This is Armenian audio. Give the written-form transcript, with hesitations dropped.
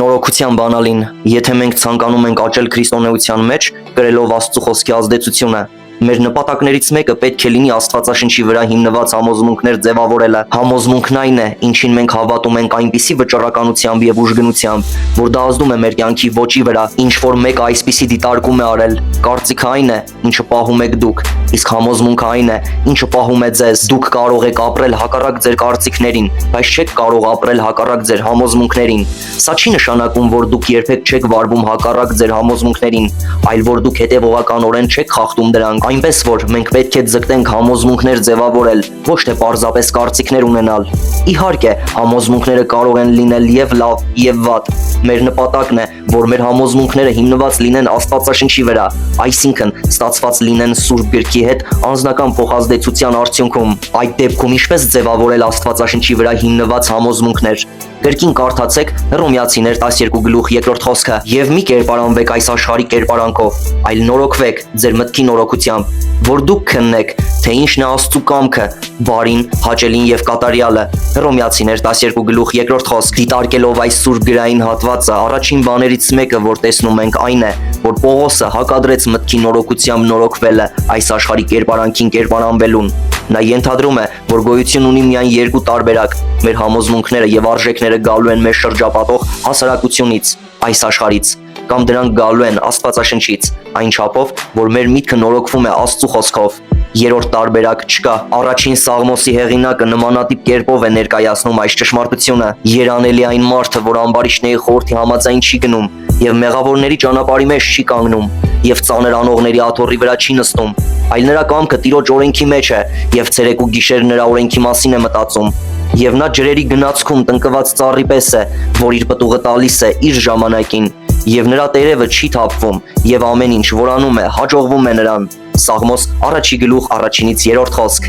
Նորոգության բանալին, եթե մենք ցանկանում ենք աճել քրիստոնեության մեջ, կրելով Աստծո խոսքի ազդեցությունը, մեր նպատակներից մեկը պետք է լինի Աստվածաշնչի վրա հիմնված համոզմունքներ ձևավորելը։ Համոզմունքն այն է, ինչին մենք հավատում ենք այնպիսի վճռականությամբ եւ ուժգնությամբ, որ դա ազդում է մեր կյանքի ոճի վրա, ինչ որ մեկը այսպիսի դիտարկում է արել։ Կարծիքը այն է, ինչը պահում եք դուք, իսկ համոզմունքը այն է, ինչը պահում է ձեզ։ Դուք կարող եք ապրել հակառակ ձեր կարծիքներին, բայց չեք կարող ապրել հակառակ ձեր համոզմունքներին։ Սա չի նշանակում, որ դուք երբեք չեք վարվում հակառակ ձեր համոզմունքներին, այլ որ դուք հետևողականորեն չեք խախտում դրանք։ Այնպես որ մենք պետք է ձգտենք համոզմունքներ ձևավորել, ոչ թե պարզապես կարծիքներ ունենալ։ Իհարկե, համոզմունքները կարող են լինել եւ լավ, եւ վատ։ Մեր նպատակն է, որ մեր համոզմունքները հիմնված լինեն Աստվածաշնչի վրա, այսինքն ստացված լինեն Սուրբ Գրքի հետ անձնական փոխազդեցության արդյունքում։ Այդ դեպքում ինչպես ձևավորել Աստվածաշնչի վրա հիմնված համոզմունքներ։ Գրքին կարդացեք Հռոմեացիներ 12:2 խոսքը եւ մի կերպարանվեք այս աշխարհի կերպարանքով, այլ նորոգվեք ձեր մտքի նորոգությամբ, որ դուք քննեք, թե ինչն է Աստծո կամքը, բարին, հաճելին եւ կատարյալը։ Հռոմեացիներ 12:2 խոսք։ Դիտարկելով այս սուրբ գրային հատվածը, առաջին բաներից մեկը, որ տեսնում ենք, այն է, որ Պողոսը հակադրեց մտքի նորոգությամբ նորոգվելը այս աշխարհի կերպարանքին կերպարանվելուն։ Նա ենթադրում է, որ գոյություն ունի միայն երկու տարբերակ՝ մեր համոզմունքները եւ արժեքները գալու են մեր շրջապատող հասարակությունից, այս աշխարհից, կամ դրանք գալու են Աստվածաշնչից, այն չափով, որ մեր միտքը նորոգվում է Աստծո խոսքով։ Երրորդ տարբերակ չկա։ Առաջին Սաղմոսի հեղինակը նմանատիպ կերպով է ներկայացնում այս ճշմարտությունը։ Երանելի այն մարդը, որ ամբարիշտների խորհրդի համաձայն չի գնում եւ մեղավորների ճանապարհի մեջ չի կանգնում եւ ծանր անողների աթոռի վրա չի նստում, այլ նրա կամքը Տիրոջ օրենքի մեջ է եւ ցերեկ ու գիշեր նրա օրենքի մասին է մտածում։ Եվ նա ջրերի գնացքում տնկված ծառի պես է, որ իր պտուղը տալիս է իր ժամանակին, եւ նրա տերևը չի թափվում, եւ ամեն ինչ, որ անում է, հաջողվում է նրան։ Սաղմոս 1:1-3 խոսք։